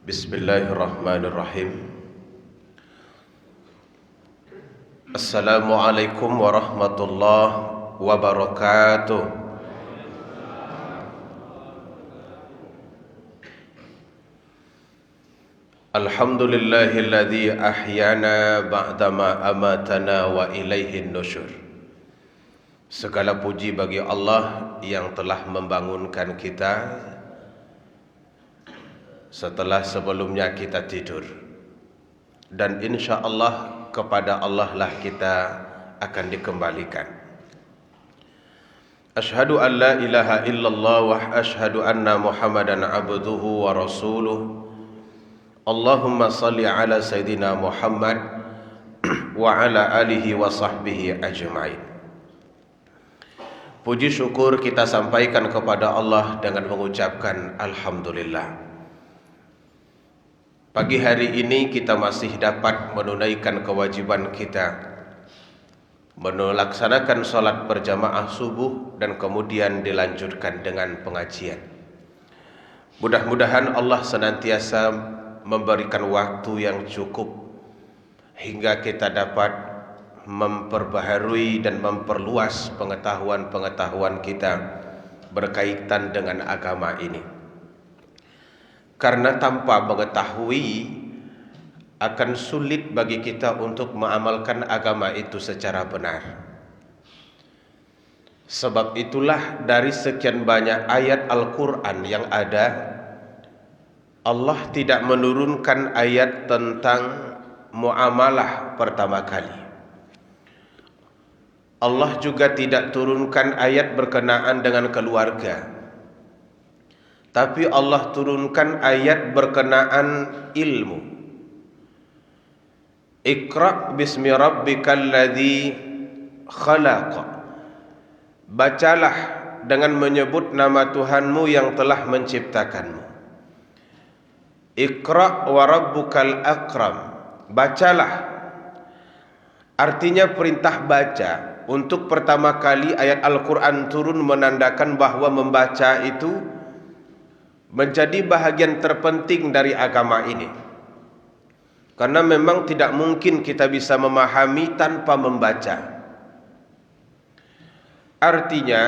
Bismillahirrahmanirrahim. Assalamualaikum warahmatullahi wabarakatuh. Alhamdulillahilladzi ahyana ba'dama amatana wa ilaihin nusyur. Segala puji bagi Allah yang telah membangunkan kita setelah sebelumnya kita tidur, dan insya Allah kepada Allah lah kita akan dikembalikan. Asyhadu an la ilaha illallah wa asyhadu anna Muhammadan abduhu wa rasuluh. Allahumma salli ala Sayyidina Muhammad wa ala alihi wa sahbihi ajma'in. Puji syukur kita sampaikan kepada Allah dengan mengucapkan Alhamdulillah. Pagi hari ini kita masih dapat menunaikan kewajiban kita, melaksanakan sholat berjamaah subuh dan kemudian dilanjutkan dengan pengajian. Mudah-mudahan Allah senantiasa memberikan waktu yang cukup hingga kita dapat memperbaharui dan memperluas pengetahuan-pengetahuan kita berkaitan dengan agama ini. Karena tanpa mengetahui akan sulit bagi kita untuk mengamalkan agama itu secara benar. Sebab itulah dari sekian banyak ayat Al-Quran yang ada, Allah tidak menurunkan ayat tentang muamalah pertama kali. Allah juga tidak turunkan ayat berkenaan dengan keluarga, tapi Allah turunkan ayat berkenaan ilmu. Iqra' bismi rabbikal ladzi khalaq. Bacalah dengan menyebut nama Tuhanmu yang telah menciptakanmu. Iqra' wa rabbukal akram. Bacalah. Artinya perintah baca. Untuk pertama kali ayat Al-Quran turun menandakan bahwa membaca itu menjadi bahagian terpenting dari agama ini. Karena memang tidak mungkin kita bisa memahami tanpa membaca. Artinya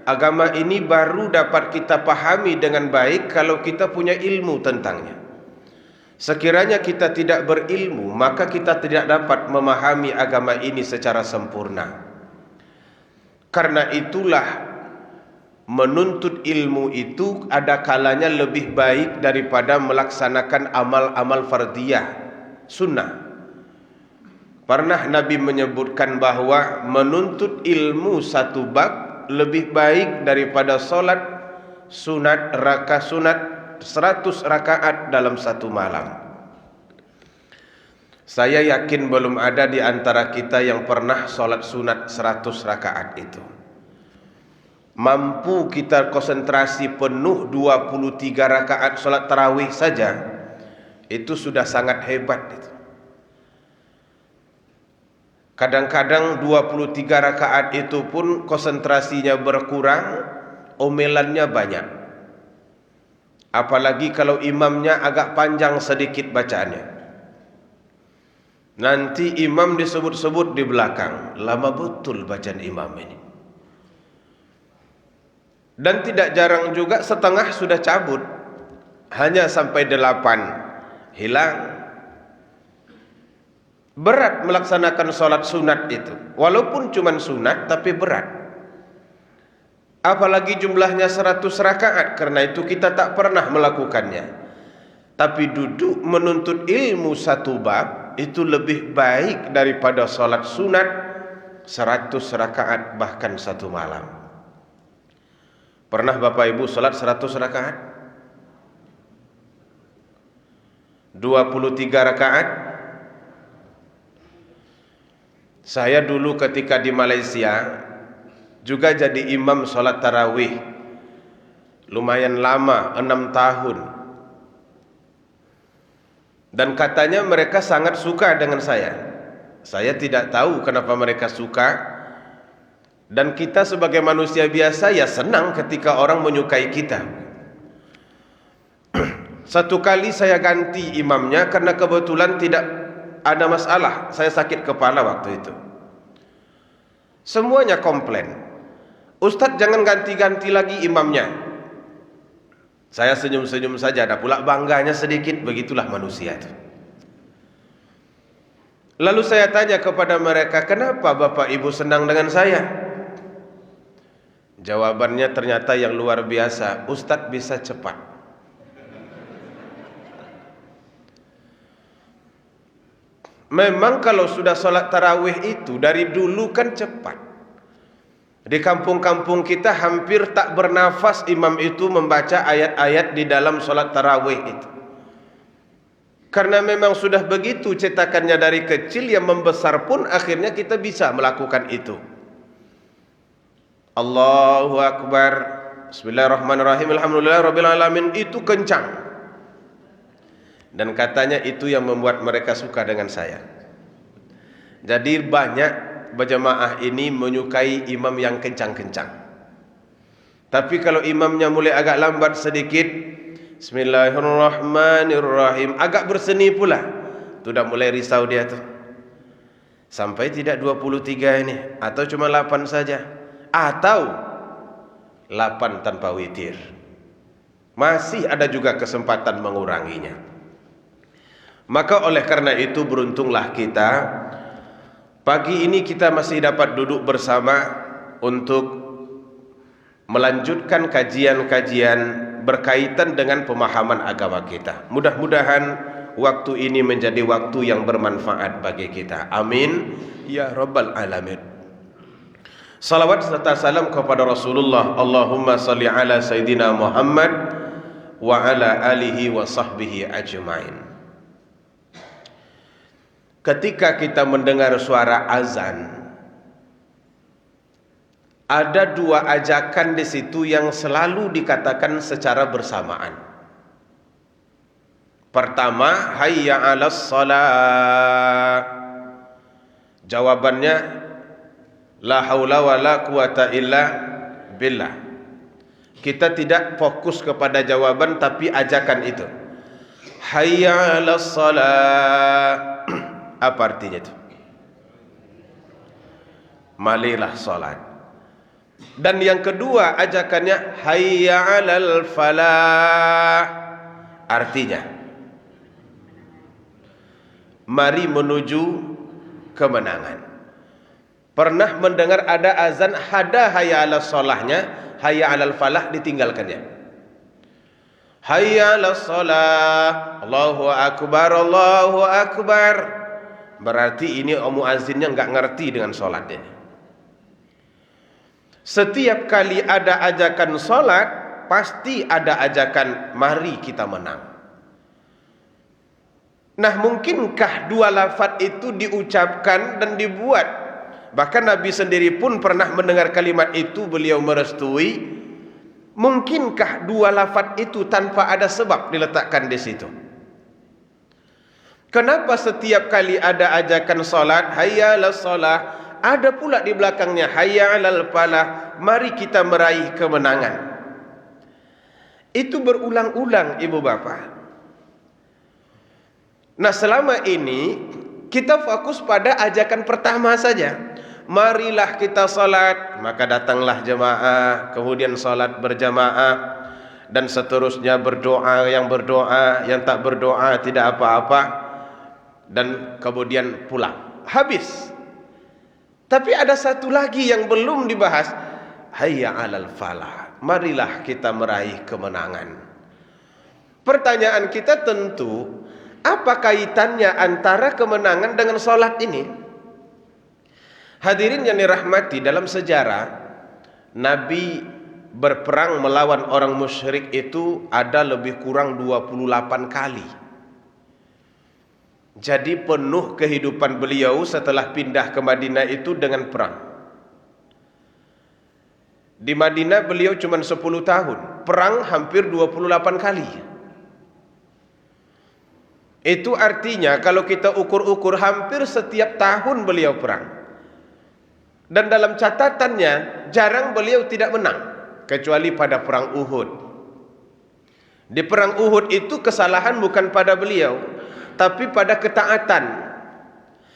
agama ini baru dapat kita pahami dengan baik kalau kita punya ilmu tentangnya. Sekiranya kita tidak berilmu, maka kita tidak dapat memahami agama ini secara sempurna. Karena itulah menuntut ilmu itu ada kalanya lebih baik daripada melaksanakan amal-amal fardiyah, sunnah. Pernah Nabi menyebutkan bahwa menuntut ilmu satu bab lebih baik daripada solat sunat 100 rakaat dalam satu malam. Saya yakin belum ada di antara kita yang pernah solat sunat 100 rakaat itu. Mampu kita konsentrasi penuh 23 rakaat solat tarawih saja, itu sudah sangat hebat itu. Kadang-kadang 23 rakaat itu pun konsentrasinya berkurang, omelannya banyak. Apalagi kalau imamnya agak panjang sedikit bacaannya. Nanti imam disebut-sebut di belakang, lama betul bacaan imam ini. Dan tidak jarang juga setengah sudah cabut, hanya sampai 8 hilang. Berat melaksanakan sholat sunat itu, walaupun cuma sunat tapi berat. Apalagi jumlahnya 100 rakaat, karena itu kita tak pernah melakukannya. Tapi duduk menuntut ilmu satu bab itu lebih baik daripada sholat sunat 100 rakaat bahkan satu malam. Pernah Bapak Ibu salat 100 rakaat? 23 rakaat? Saya dulu ketika di Malaysia juga jadi imam salat tarawih. Lumayan lama, 6 tahun. Dan katanya mereka sangat suka dengan saya. Saya tidak tahu kenapa mereka suka. Dan kita sebagai manusia biasa ya senang ketika orang menyukai kita. Satu kali saya ganti imamnya karena kebetulan tidak ada masalah. Saya sakit kepala waktu itu. Semuanya komplain. Ustadz jangan ganti-ganti lagi imamnya. Saya senyum-senyum saja, ada pula bangganya sedikit, begitulah manusia itu. Lalu saya tanya kepada mereka, kenapa Bapak Ibu senang dengan saya? Jawabannya ternyata yang luar biasa, Ustadz bisa cepat. Memang kalau sudah sholat tarawih itu dari dulu kan cepat. Di kampung-kampung kita hampir tak bernafas imam itu membaca ayat-ayat di dalam sholat tarawih itu. Karena memang sudah begitu cetakannya dari kecil, yang membesar pun akhirnya kita bisa melakukan itu. Allahu Akbar, Bismillahirrahmanirrahim, Alhamdulillahirrabbilalamin, itu kencang. Dan katanya itu yang membuat mereka suka dengan saya. Jadi banyak berjamaah ini menyukai imam yang kencang-kencang. Tapi kalau imamnya mulai agak lambat sedikit, Bismillahirrahmanirrahim, agak berseni pula, sudah mulai risau dia tuh. Sampai tidak 23 ini, atau cuma 8 saja, atau 8 tanpa witir. Masih ada juga kesempatan menguranginya. Maka oleh karena itu beruntunglah kita, pagi ini kita masih dapat duduk bersama untuk melanjutkan kajian-kajian berkaitan dengan pemahaman agama kita. Mudah-mudahan waktu ini menjadi waktu yang bermanfaat bagi kita. Amin ya rabbal alamin. Salawat serta salam kepada Rasulullah. Allahumma salli ala Sayyidina Muhammad wa ala alihi wa sahbihi ajma'in. Ketika kita mendengar suara azan, ada dua ajakan di situ yang selalu dikatakan secara bersamaan. Pertama, hayya 'alas shalah. Jawabannya la haula wala quwata illa billah. Kita tidak fokus kepada jawaban tapi ajakan itu. Hayya 'alas shalah. Apa artinya itu? Marilah salat. Dan yang kedua ajakannya hayya 'alal falah. Artinya mari menuju kemenangan. Pernah mendengar ada azan ada hayya 'alas salahnya, hayya 'alal falah ditinggalkannya. Hayya 'alas salah, Allahu akbar, Allahu akbar. Berarti ini muazzinnya enggak ngerti dengan salat ini. Setiap kali ada ajakan salat, pasti ada ajakan mari kita menang. Nah, mungkinkah dua lafaz itu diucapkan dan dibuat? Bahkan Nabi sendiri pun pernah mendengar kalimat itu, beliau merestui. Mungkinkah dua lafaz itu tanpa ada sebab diletakkan di situ? Kenapa setiap kali ada ajakan salat hayya 'alas shalah, ada pula di belakangnya hayya 'alal falah, mari kita meraih kemenangan? Itu berulang-ulang Ibu Bapak. Nah, selama ini kita fokus pada ajakan pertama saja. Marilah kita salat, maka datanglah jemaah, kemudian salat berjamaah, dan seterusnya berdoa, yang tak berdoa tidak apa-apa, dan kemudian pulang. Habis. Tapi ada satu lagi yang belum dibahas. Hayya 'alal falah. Marilah kita meraih kemenangan. Pertanyaan kita tentu, apa kaitannya antara kemenangan dengan salat ini? Hadirin yang dirahmati, dalam sejarah Nabi berperang melawan orang musyrik itu ada lebih kurang 28 kali. Jadi penuh kehidupan beliau setelah pindah ke Madinah itu dengan perang. Di Madinah beliau cuma 10 tahun, perang hampir 28 kali. Itu artinya kalau kita ukur-ukur hampir setiap tahun beliau perang. Dan dalam catatannya jarang beliau tidak menang, kecuali pada perang Uhud. Di perang Uhud itu kesalahan bukan pada beliau, tapi pada ketaatan.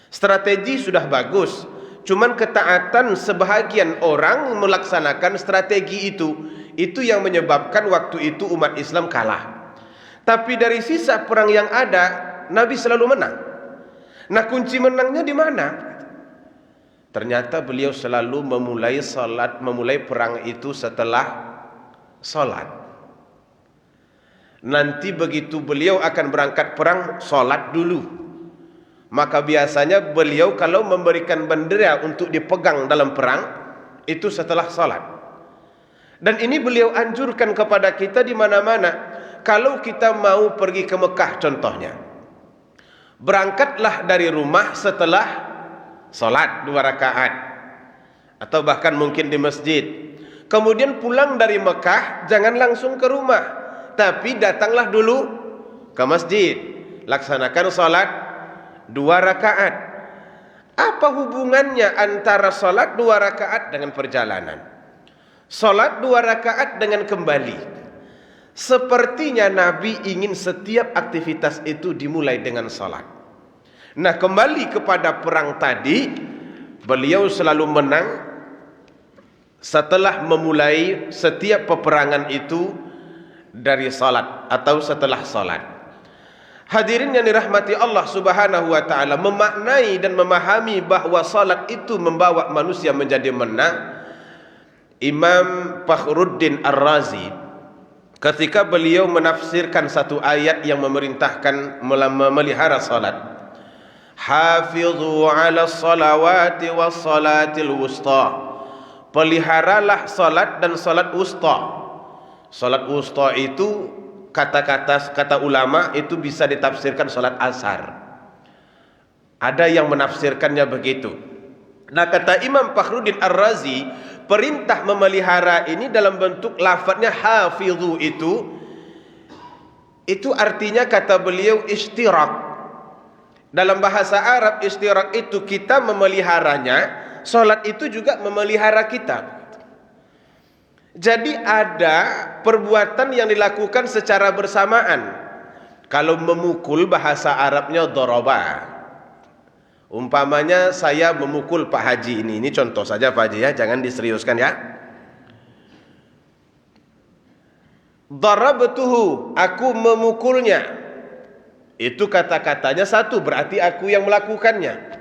Strategi sudah bagus, cuman ketaatan sebahagian orang melaksanakan strategi itu yang menyebabkan waktu itu umat Islam kalah. Tapi dari sisa perang yang ada, Nabi selalu menang. Nah, kunci menangnya di mana? Ternyata beliau selalu memulai perang itu setelah salat. Nanti begitu beliau akan berangkat perang, salat dulu. Maka biasanya beliau kalau memberikan bendera untuk dipegang dalam perang, itu setelah salat. Dan ini beliau anjurkan kepada kita di mana-mana. Kalau kita mau pergi ke Mekah contohnya, berangkatlah dari rumah setelah salat 2 rakaat, atau bahkan mungkin di masjid. Kemudian pulang dari Mekah, jangan langsung ke rumah, tapi datanglah dulu ke masjid, laksanakan salat 2 rakaat. Apa hubungannya antara salat 2 rakaat dengan perjalanan? Salat 2 rakaat dengan kembali. Sepertinya Nabi ingin setiap aktivitas itu dimulai dengan salat. Nah, kembali kepada perang tadi, beliau selalu menang setelah memulai setiap peperangan itu dari salat atau setelah salat. Hadirin yang dirahmati Allah Subhanahu wa taala, memaknai dan memahami bahwa salat itu membawa manusia menjadi menang. Imam Fakhruddin Ar-Razi ketika beliau menafsirkan satu ayat yang memerintahkan memelihara salat, hafizu 'ala salawati was salatil wusta, peliharalah salat dan salat wusta. Salat wusta itu kata ulama itu bisa ditafsirkan salat asar. Ada yang menafsirkannya begitu. Nah, kata Imam Fakhruddin Ar-Razi, perintah memelihara ini dalam bentuk lafadznya hafizu itu artinya, kata beliau, istirak. Dalam bahasa Arab istirak itu kita memeliharanya, salat itu juga memelihara kita. Jadi ada perbuatan yang dilakukan secara bersamaan. Kalau memukul bahasa Arabnya daraba. Umpamanya saya memukul Pak Haji ini contoh saja Pak Haji ya, jangan diseriuskan ya. Darabtuhu, aku memukulnya. Itu kata-katanya satu, berarti aku yang melakukannya.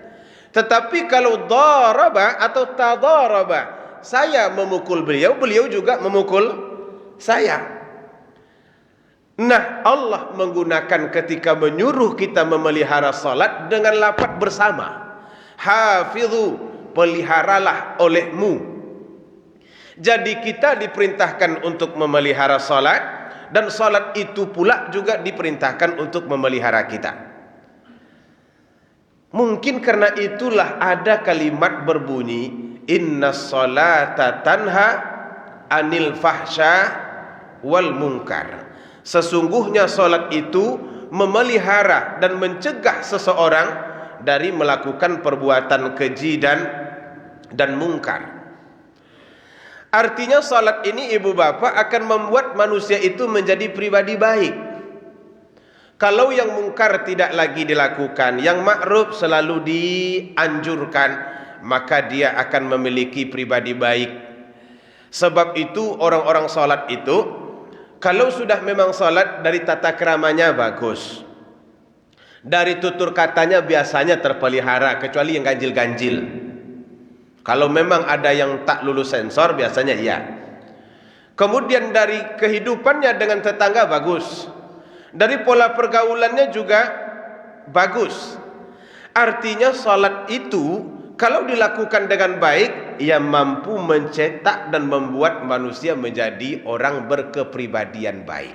Tetapi kalau daraba atau tadaraba, saya memukul beliau, beliau juga memukul saya. Nah, Allah menggunakan ketika menyuruh kita memelihara salat dengan lafaz bersama. Hafizu, peliharalah olehmu. Jadi kita diperintahkan untuk memelihara salat, dan salat itu pula juga diperintahkan untuk memelihara kita. Mungkin karena itulah ada kalimat berbunyi, inna salata tanha anil fahsya wal munkar. Sesungguhnya salat itu memelihara dan mencegah seseorang dari melakukan perbuatan keji dan mungkar. Artinya salat ini ibu bapak akan membuat manusia itu menjadi pribadi baik. Kalau yang mungkar tidak lagi dilakukan, yang ma'ruf selalu dianjurkan, maka dia akan memiliki pribadi baik. Sebab itu orang-orang salat itu, kalau sudah memang salat, dari tata keramanya bagus, dari tutur katanya biasanya terpelihara, kecuali yang ganjil-ganjil. Kalau memang ada yang tak lulus sensor, biasanya iya. Kemudian dari kehidupannya dengan tetangga bagus, dari pola pergaulannya juga bagus. Artinya salat itu kalau dilakukan dengan baik, ia mampu mencetak dan membuat manusia menjadi orang berkepribadian baik.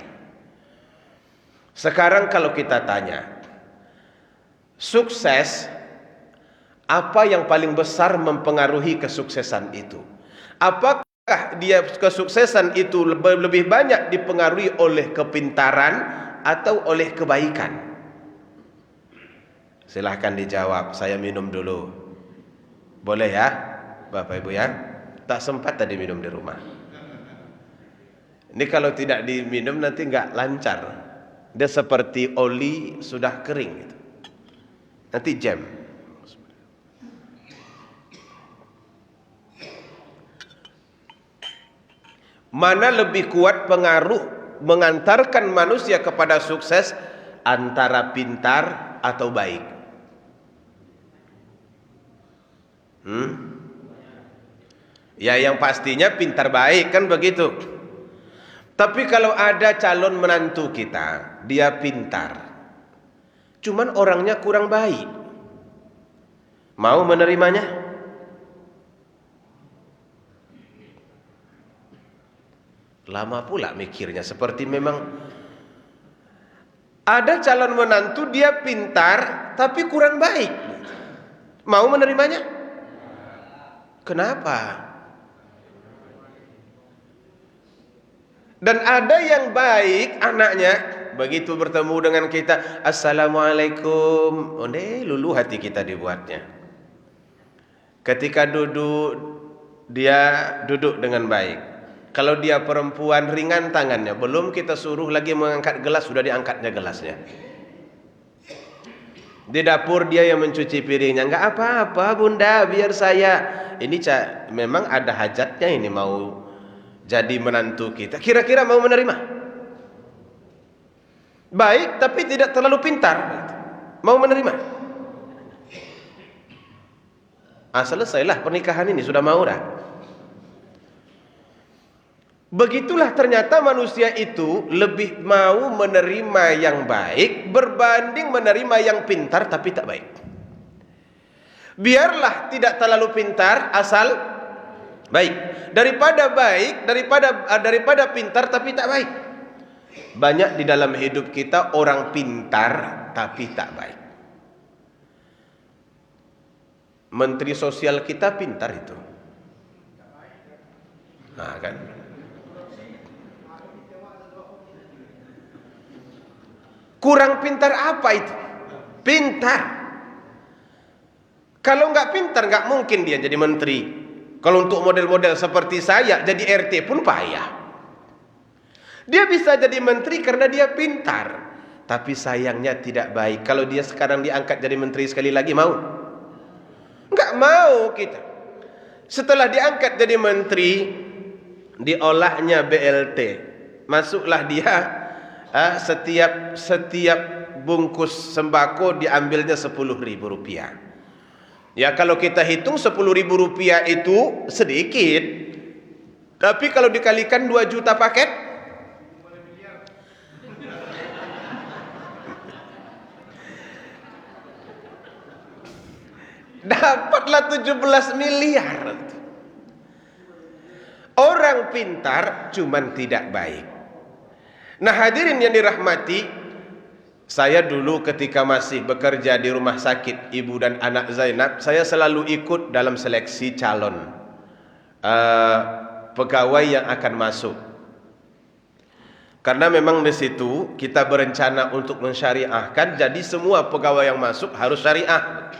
Sekarang kalau kita tanya, sukses, apa yang paling besar mempengaruhi kesuksesan itu? Apakah dia kesuksesan itu lebih banyak dipengaruhi oleh kepintaran atau oleh kebaikan? Silahkan dijawab, saya minum dulu. Boleh ya Bapak Ibu ya? Tak sempat tadi minum di rumah. Ini kalau tidak diminum nanti nggak lancar. Dia seperti oli sudah kering gitu. Nanti jam. Mana lebih kuat pengaruh mengantarkan manusia kepada sukses, antara pintar atau baik? Ya yang pastinya pintar baik kan begitu. Tapi kalau ada calon menantu kita, dia pintar, cuman orangnya kurang baik, mau menerimanya? Lama pula mikirnya, seperti memang ada calon menantu dia pintar tapi kurang baik, mau menerimanya? Kenapa? Dan ada yang baik anaknya, begitu bertemu dengan kita, assalamualaikum, lulu hati kita dibuatnya. Ketika duduk, dia duduk dengan baik. Kalau dia perempuan, ringan tangannya, belum kita suruh lagi mengangkat gelas, sudah diangkatnya gelasnya. Di dapur dia yang mencuci piringnya, enggak apa-apa bunda, biar saya. Ini memang ada hajatnya ini mau jadi menantu kita. Kira-kira mau menerima? Baik tapi tidak terlalu pintar, mau menerima? Selesailah pernikahan ini, sudah mau dah. Begitulah ternyata manusia itu lebih mau menerima yang baik berbanding menerima yang pintar tapi tak baik. Biarlah tidak terlalu pintar asal baik, daripada pintar tapi tak baik. Banyak di dalam hidup kita orang pintar tapi tak baik. Menteri sosial kita pintar itu, nah kan. Kurang pintar apa itu? Pintar. Kalau nggak pintar nggak mungkin dia jadi menteri. Kalau untuk model-model seperti saya jadi RT pun payah. Dia bisa jadi menteri karena dia pintar, tapi sayangnya tidak baik. Kalau dia sekarang diangkat jadi menteri sekali lagi, mau? Nggak mau kita. Setelah diangkat jadi menteri, diolahnya BLT, masuklah dia. Setiap bungkus sembako diambilnya Rp10.000. Ya kalau kita hitung Rp10.000 itu sedikit, tapi kalau dikalikan 2 juta paket, dapatlah 17 miliar. Orang pintar cuman tidak baik. Nah hadirin yang dirahmati, saya dulu ketika masih bekerja di rumah sakit Ibu dan Anak Zainab, saya selalu ikut dalam seleksi calon pegawai yang akan masuk. Karena memang di situ kita berencana untuk mensyariahkan, jadi semua pegawai yang masuk harus syariah.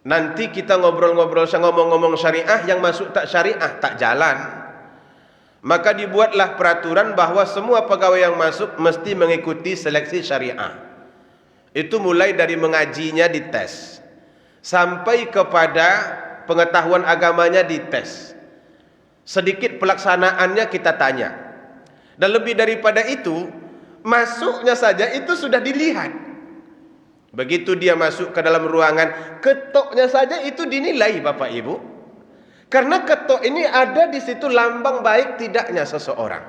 Nanti kita ngobrol-ngobrol, ngomong-ngomong syariah, yang masuk tak syariah tak jalan. Maka dibuatlah peraturan bahwa semua pegawai yang masuk mesti mengikuti seleksi syariah. Itu mulai dari mengajinya dites, sampai kepada pengetahuan agamanya dites. Sedikit pelaksanaannya kita tanya. Dan lebih daripada itu, masuknya saja itu sudah dilihat. Begitu dia masuk ke dalam ruangan, ketoknya saja itu dinilai Bapak Ibu. Karena ketok ini ada di situ lambang baik tidaknya seseorang.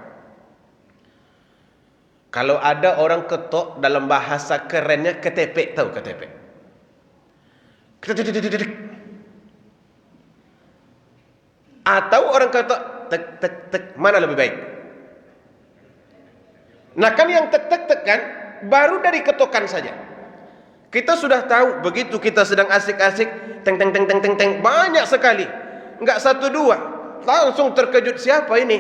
Kalau ada orang ketok, dalam bahasa kerennya ketepek, tahu ketepek? Atau orang ketok tek tek tek, mana lebih baik? Nah kan yang tek tek tek kan baru dari ketokan saja. Kita sudah tahu, begitu kita sedang asik-asik, teng teng teng teng teng teng, banyak sekali. Enggak 1 2, langsung terkejut, siapa ini?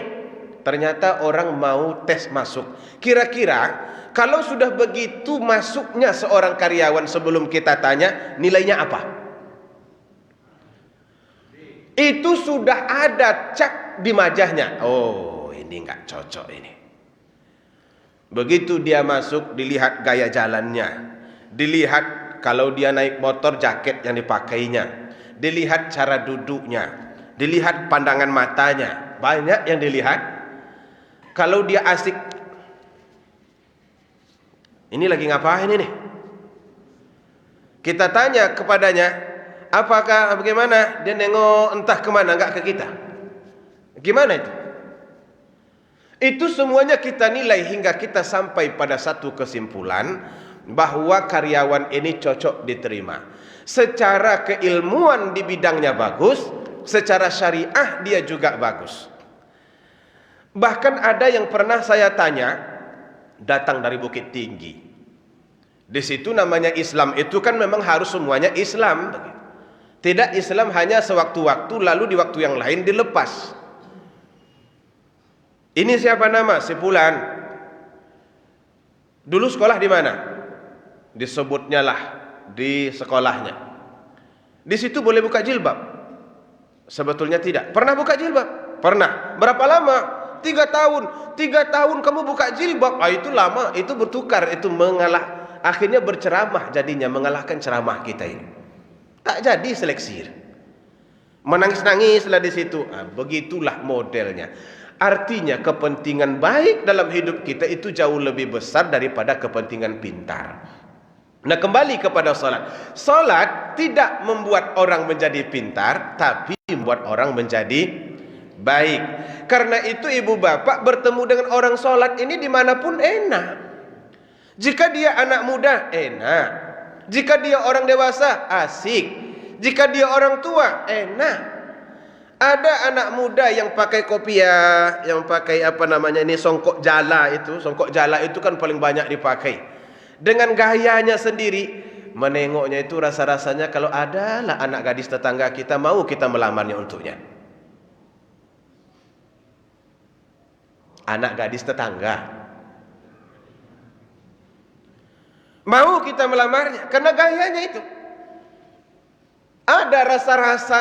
Ternyata orang mau tes masuk. Kira-kira kalau sudah begitu masuknya seorang karyawan, sebelum kita tanya nilainya apa? Itu sudah ada cap di majahnya. Oh, ini ini nggak cocok ini. Begitu dia masuk, dilihat gaya jalannya, dilihat kalau dia naik motor jaket yang dipakainya, dilihat cara duduknya, dilihat pandangan matanya, banyak yang dilihat. Kalau dia asik, ini lagi ngapain ini? Kita tanya kepadanya, apakah bagaimana? Dia nengok entah kemana, enggak ke kita. Gimana itu? Itu semuanya kita nilai hingga kita sampai pada satu kesimpulan bahwa karyawan ini cocok diterima. Secara keilmuan di bidangnya bagus, secara syariah dia juga bagus. Bahkan ada yang pernah saya tanya, datang dari Bukit Tinggi. Di situ namanya Islam itu kan memang harus semuanya Islam. Tidak Islam hanya sewaktu-waktu lalu di waktu yang lain dilepas. Ini siapa nama? Si Fulan. Dulu sekolah di mana? Disebutnya lah di sekolahnya. Di situ boleh buka jilbab? Sebetulnya tidak. Pernah buka jilbab? Pernah. Berapa lama? 3 tahun. 3 tahun kamu buka jilbab. Itu lama. Itu bertukar. Itu mengalah. Akhirnya berceramah jadinya. Mengalahkan ceramah kita ini. Tak jadi seleksi. Menangis-nangislah di situ. Begitulah modelnya. Artinya kepentingan baik dalam hidup kita itu jauh lebih besar daripada kepentingan pintar. Nah, kembali kepada salat. Salat tidak membuat orang menjadi pintar, tapi membuat orang menjadi baik. Karena itu ibu bapak bertemu dengan orang salat ini dimanapun enak. Jika dia anak muda, enak. Jika dia orang dewasa, asik. Jika dia orang tua, enak. Ada anak muda yang pakai kopiah, yang pakai apa namanya ini, songkok jala itu. Songkok jala itu kan paling banyak dipakai. Dengan gayanya sendiri, menengoknya itu rasa-rasanya kalau adalah anak gadis tetangga kita, mau kita melamarnya untuknya. Anak gadis tetangga, mau kita melamarnya karena gayanya itu. Ada rasa-rasa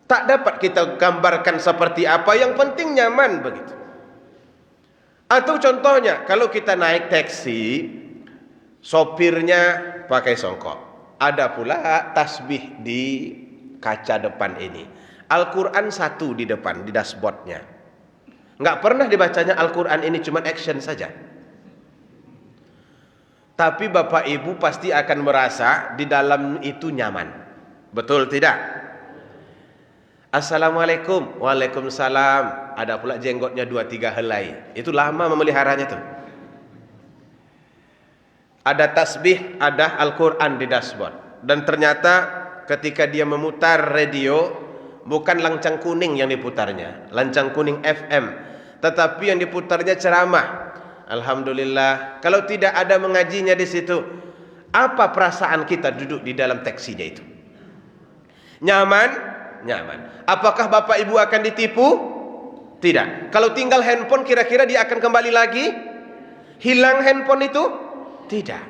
tak dapat kita gambarkan seperti apa, yang penting nyaman begitu. Atau contohnya, kalau kita naik taksi, sopirnya pakai songkok. Ada pula tasbih di kaca depan ini. Al-Quran 1 di depan, di dashboardnya. Nggak pernah dibacanya Al-Quran ini, cuma action saja. Tapi Bapak Ibu pasti akan merasa di dalam itu nyaman. Betul tidak? Assalamualaikum. Waalaikumsalam. Ada pula jenggotnya 2-3 helai. Itu lama memeliharanya tuh. Ada tasbih, ada Al-Quran di dashboard. Dan ternyata ketika dia memutar radio, bukan lancang kuning yang diputarnya, lancang kuning FM, tetapi yang diputarnya ceramah. Alhamdulillah. Kalau tidak ada mengajinya di situ, apa perasaan kita duduk di dalam taksinya itu? Nyaman? Nyaman. Apakah Bapak Ibu akan ditipu? Tidak. Kalau tinggal handphone, kira-kira dia akan kembali lagi? Hilang handphone itu? Tidak.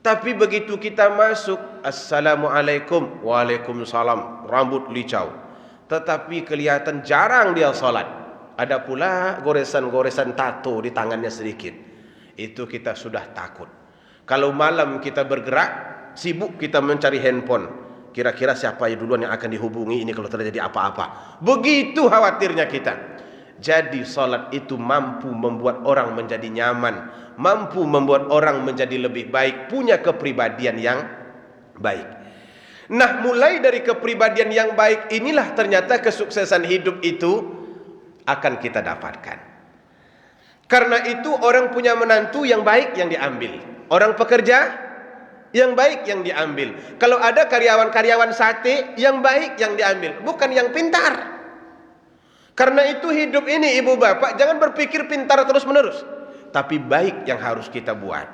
Tapi begitu kita masuk, Assalamualaikum, Waalaikumsalam, rambut licau, tetapi kelihatan jarang dia salat. Ada pula goresan-goresan tato di tangannya sedikit. Itu kita sudah takut. Kalau malam kita bergerak, sibuk kita mencari handphone. Kira-kira siapa duluan yang akan dihubungi ini kalau terjadi apa-apa. Begitu khawatirnya kita. Jadi salat itu mampu membuat orang menjadi nyaman, mampu membuat orang menjadi lebih baik, punya kepribadian yang baik. Nah, mulai dari kepribadian yang baik inilah ternyata kesuksesan hidup itu akan kita dapatkan. Karena itu orang punya menantu yang baik yang diambil, orang pekerja yang baik yang diambil. Kalau ada karyawan-karyawan sate, yang baik yang diambil, bukan yang pintar. Karena itu hidup ini ibu bapak, jangan berpikir pintar terus menerus, tapi baik yang harus kita buat.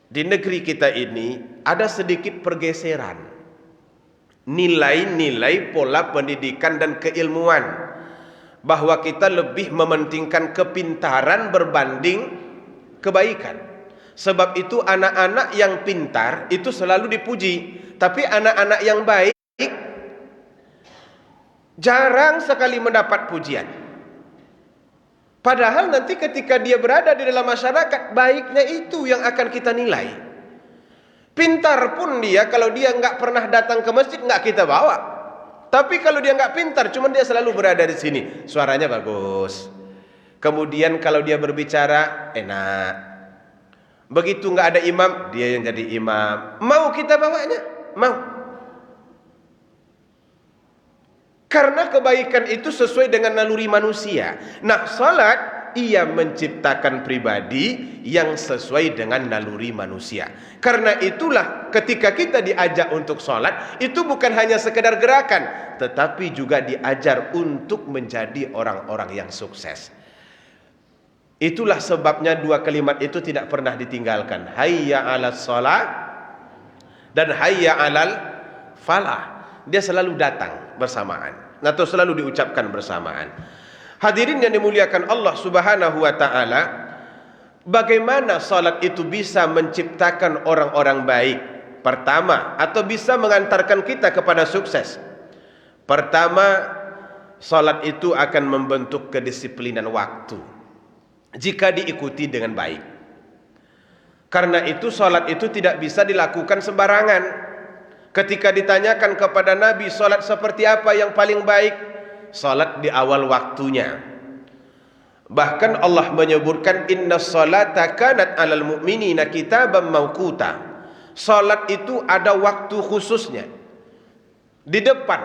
Di negeri kita ini ada sedikit pergeseran nilai-nilai pola pendidikan dan keilmuan, bahwa kita lebih mementingkan kepintaran berbanding kebaikan. Sebab itu anak-anak yang pintar itu selalu dipuji. Tapi anak-anak yang baik jarang sekali mendapat pujian. Padahal nanti ketika dia berada di dalam masyarakat, baiknya itu yang akan kita nilai. Pintar pun dia, kalau dia nggak pernah datang ke masjid, nggak kita bawa. Tapi kalau dia nggak pintar, cuman dia selalu berada di sini, suaranya bagus. Kemudian kalau dia berbicara, enak. Begitu nggak ada imam, dia yang jadi imam. Mau kita bawanya? Mau. Karena kebaikan itu sesuai dengan naluri manusia. Nah, salat ia menciptakan pribadi yang sesuai dengan naluri manusia. Karena itulah ketika kita diajak untuk salat, itu bukan hanya sekedar gerakan, tetapi juga diajar untuk menjadi orang-orang yang sukses. Itulah sebabnya dua kalimat itu tidak pernah ditinggalkan. Hayya 'alas shalah dan hayya 'alal falah. Dia selalu datang bersamaan atau selalu diucapkan bersamaan. Hadirin yang dimuliakan Allah Subhanahu wa taala, bagaimana salat itu bisa menciptakan orang-orang baik? Pertama, atau bisa mengantarkan kita kepada sukses. Pertama, salat itu akan membentuk kedisiplinan waktu jika diikuti dengan baik. Karena itu salat itu tidak bisa dilakukan sembarangan. Ketika ditanyakan kepada Nabi salat seperti apa yang paling baik, salat di awal waktunya. Bahkan Allah menyebutkan innas salata kanat 'alal mu'minina kitaban mauquta. Salat itu ada waktu khususnya di depan.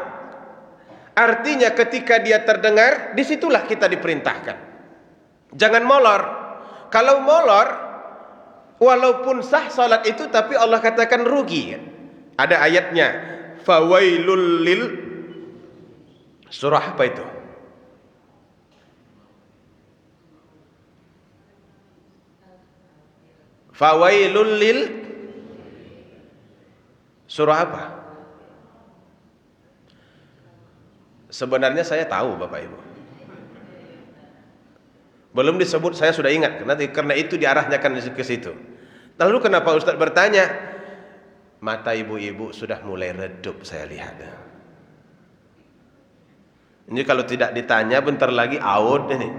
Artinya ketika dia terdengar, disitulah kita diperintahkan. Jangan molor. Kalau molor, walaupun sah salat itu, tapi Allah katakan rugi. Ada ayatnya, fawailul lil, surah apa itu? Fawailul lil, surah apa? Sebenarnya saya tahu Bapak Ibu. Belum disebut, saya sudah ingat, karena itu diarahnya kan ke situ. Lalu kenapa Ustaz bertanya? Mata ibu-ibu sudah mulai redup, saya lihat. Ini kalau tidak ditanya bentar lagi out ini.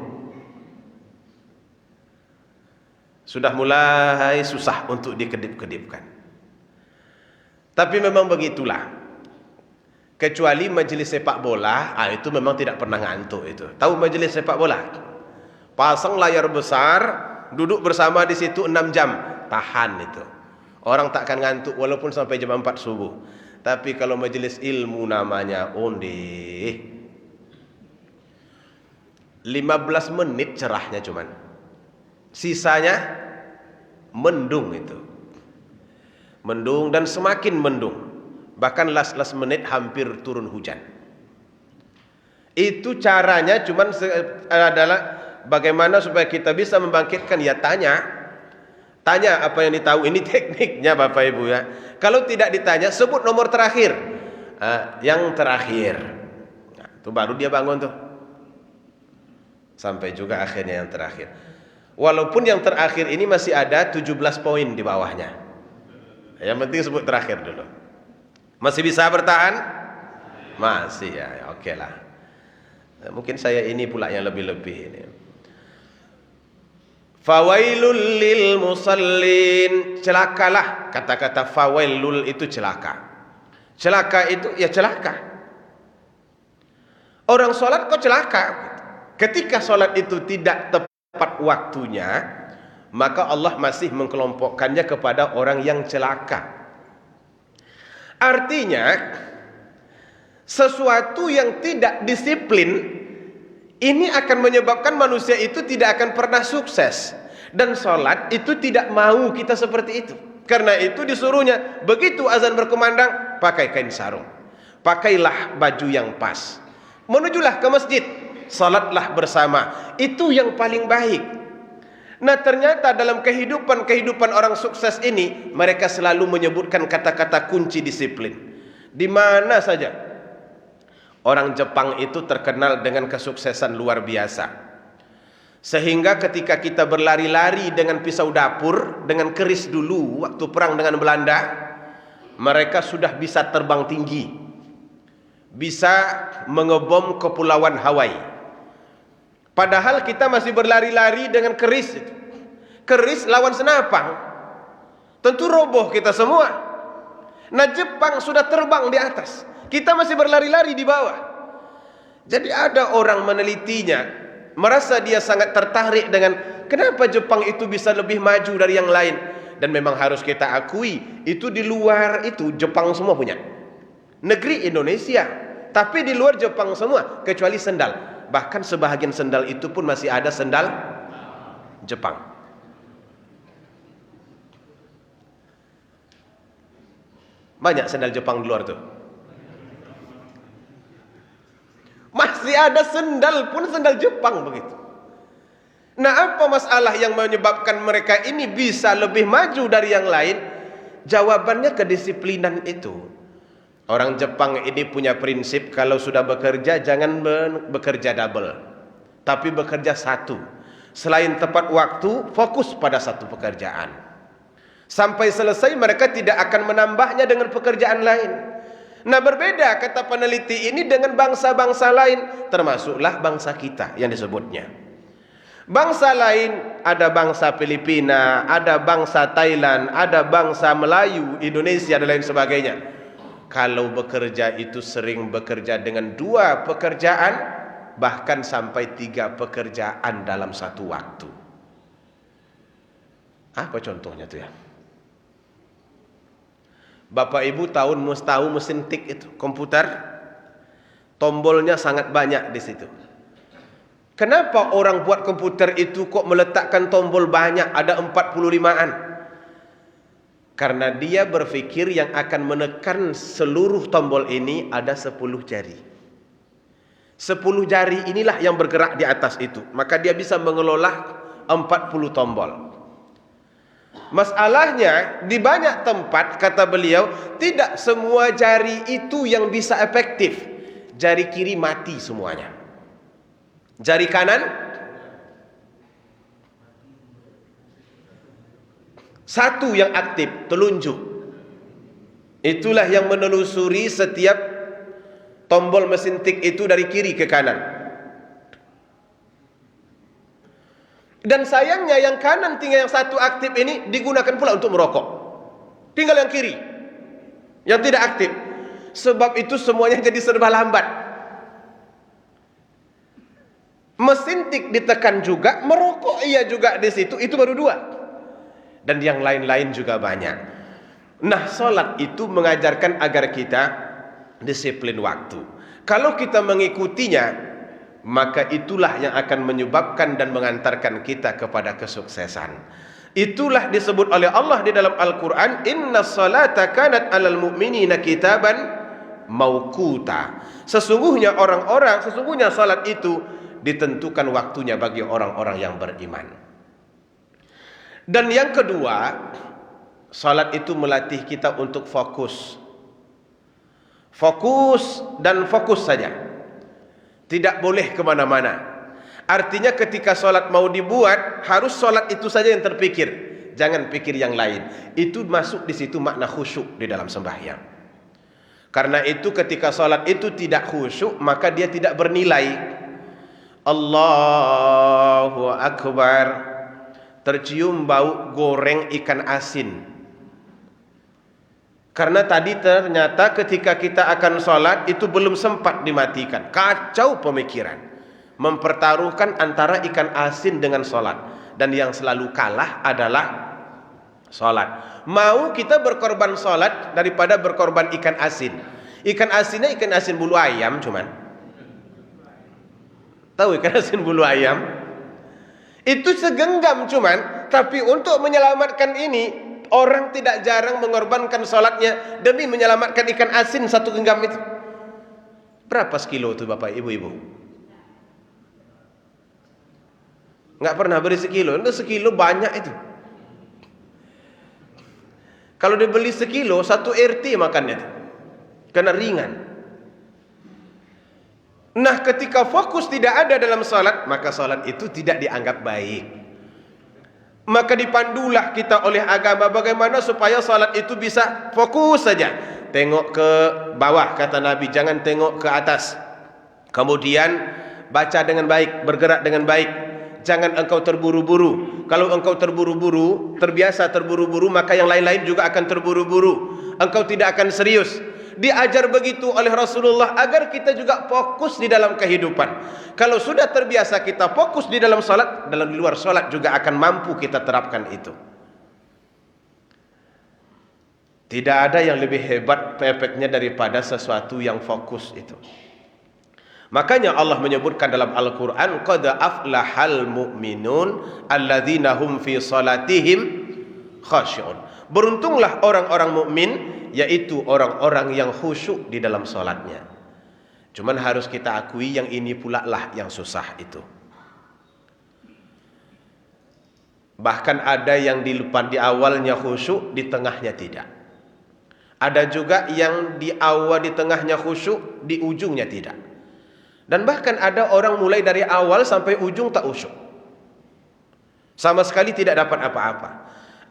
Sudah mulai susah untuk dikedip-kedipkan. Tapi memang begitulah. Kecuali majelis sepak bola, itu memang tidak pernah ngantuk itu. Tahu majelis sepak bola? Pasang layar besar, duduk bersama di situ 6 jam, tahan itu. Orang tak akan ngantuk walaupun sampai jam 4 subuh. Tapi kalau majelis ilmu namanya, ondeh, 15 menit cerahnya cuman. Sisanya mendung itu. Mendung dan semakin mendung. Bahkan last menit hampir turun hujan. Itu caranya cuman adalah bagaimana supaya kita bisa membangkitkan, ya Tanya apa yang ditahu, ini tekniknya Bapak Ibu ya. Kalau tidak ditanya, sebut nomor terakhir. Yang terakhir. Nah, itu baru dia bangun tuh. Sampai juga akhirnya yang terakhir. Walaupun yang terakhir ini masih ada 17 poin di bawahnya. Yang penting sebut terakhir dulu. Masih bisa bertahan? Masih ya, oke lah. Mungkin saya ini pula yang lebih-lebih ini. Fawailul lil musallin, celakalah. Kata-kata fawailul itu celaka. Celaka itu ya celaka. Orang sholat kok celaka. Ketika sholat itu tidak tepat waktunya, maka Allah masih mengkelompokkannya kepada orang yang celaka. Artinya sesuatu yang tidak disiplin ini akan menyebabkan manusia itu tidak akan pernah sukses. Dan sholat itu tidak mau kita seperti itu. Karena itu disuruhnya, begitu azan berkumandang, pakai kain sarung. Pakailah baju yang pas. Menujulah ke masjid, sholatlah bersama. Itu yang paling baik. Nah ternyata dalam kehidupan orang sukses ini, mereka selalu menyebutkan kata-kata kunci disiplin. Di mana saja. Orang Jepang itu terkenal dengan kesuksesan luar biasa. Sehingga ketika kita berlari-lari dengan pisau dapur, dengan keris dulu waktu perang dengan Belanda, mereka sudah bisa terbang tinggi. bisa mengebom kepulauan Hawaii. Padahal kita masih berlari-lari dengan keris itu. Keris lawan senapang, tentu roboh kita semua. Nah, Jepang sudah terbang di atas, kita masih berlari-lari di bawah. Jadi ada orang menelitinya, merasa dia sangat tertarik dengan kenapa Jepang itu bisa lebih maju dari yang lain. Dan memang harus kita akui, itu di luar itu Jepang semua punya. Negeri Indonesia, tapi di luar Jepang semua, kecuali sendal. Bahkan sebahagian sendal itu pun masih ada sendal Jepang. Banyak sendal Jepang di luar tuh. Masih ada sendal pun sendal Jepang begitu. Nah, apa masalah yang menyebabkan mereka ini bisa lebih maju dari yang lain? Jawabannya kedisiplinan itu. Orang Jepang ini punya prinsip, kalau sudah bekerja jangan bekerja double, tapi bekerja satu. Selain tepat waktu, fokus pada satu pekerjaan. Sampai selesai mereka tidak akan menambahnya dengan pekerjaan lain. Nah, berbeda kata peneliti ini dengan bangsa-bangsa lain, termasuklah bangsa kita yang disebutnya. Bangsa lain, ada bangsa Filipina, ada bangsa Thailand, ada bangsa Melayu, Indonesia dan lain sebagainya. Kalau bekerja itu sering bekerja dengan 2 pekerjaan, bahkan sampai 3 pekerjaan dalam satu waktu. Apa contohnya tuh ya? Bapak Ibu tahu mesin tik itu, komputer, tombolnya sangat banyak di situ. Kenapa orang buat komputer itu kok meletakkan tombol banyak, ada 45-an? Karena dia berpikir yang akan menekan seluruh tombol ini ada 10 jari. 10 jari inilah yang bergerak di atas itu. Maka dia bisa mengelola 40 tombol. Masalahnya di banyak tempat, kata beliau, tidak semua jari itu yang bisa efektif. Jari kiri mati semuanya. Jari kanan satu yang aktif, telunjuk. Itulah yang menelusuri setiap tombol mesin tik itu dari kiri ke kanan. Dan sayangnya yang kanan tinggal yang satu aktif ini digunakan pula untuk merokok. Tinggal yang kiri yang tidak aktif. Sebab itu semuanya jadi serba lambat. Mesin tik ditekan juga, merokok ia juga di situ, itu baru 2. Dan yang lain-lain juga banyak. Nah, sholat itu mengajarkan agar kita disiplin waktu. Kalau kita mengikutinya, maka itulah yang akan menyebabkan dan mengantarkan kita kepada kesuksesan. Itulah disebut oleh Allah di dalam Al-Quran, Inna salata kanat alal mu'minina kitaban mauquta. Sesungguhnya salat itu ditentukan waktunya bagi orang-orang yang beriman. Dan yang kedua, salat itu melatih kita untuk fokus. Fokus dan fokus saja. Tidak boleh kemana-mana. Artinya ketika salat mau dibuat, harus salat itu saja yang terpikir. Jangan pikir yang lain. Itu masuk di situ makna khusyuk di dalam sembahyang. Karena itu ketika salat itu tidak khusyuk, maka dia tidak bernilai. Allahu Akbar. Tercium bau goreng ikan asin. Karena tadi ternyata ketika kita akan sholat itu belum sempat dimatikan. Kacau pemikiran. Mempertaruhkan antara ikan asin dengan sholat. Dan yang selalu kalah adalah sholat. Mau kita berkorban sholat daripada berkorban ikan asin. Ikan asinnya ikan asin bulu ayam cuman. Tahu ikan asin bulu ayam? Itu segenggam cuman, tapi untuk menyelamatkan ini, orang tidak jarang mengorbankan sholatnya demi menyelamatkan ikan asin satu genggam itu. Berapa sekilo itu Bapak Ibu-Ibu? Nggak pernah beri sekilo, itu sekilo banyak itu. Kalau dibeli sekilo, 1 RT makannya itu. Karena ringan. Nah, ketika fokus tidak ada dalam salat, maka salat itu tidak dianggap baik. Maka dipandulah kita oleh agama bagaimana supaya salat itu bisa fokus saja. tengok ke bawah kata Nabi, jangan tengok ke atas. Kemudian baca dengan baik, bergerak dengan baik. Jangan engkau terburu-buru. Kalau engkau terburu-buru, terbiasa terburu-buru, maka yang lain-lain juga akan terburu-buru. Engkau tidak akan serius. Diajar begitu oleh Rasulullah agar kita juga fokus di dalam kehidupan. Kalau sudah terbiasa kita fokus di dalam salat, dalam di luar salat juga akan mampu kita terapkan itu. Tidak ada yang lebih hebat efeknya daripada sesuatu yang fokus itu. Makanya Allah menyebutkan dalam Al-Quran, qad aflahal mu'minun alladzina hum fi salatihim khashi'un. Beruntunglah orang-orang mukmin, yaitu orang-orang yang khusyuk di dalam salatnya. Cuman harus kita akui yang ini pula lah yang susah itu. Bahkan ada yang di awalnya khusyuk, di tengahnya tidak. Ada juga yang di awal di tengahnya khusyuk, di ujungnya tidak. Dan bahkan ada orang mulai dari awal sampai ujung tak khusyuk, sama sekali tidak dapat apa-apa.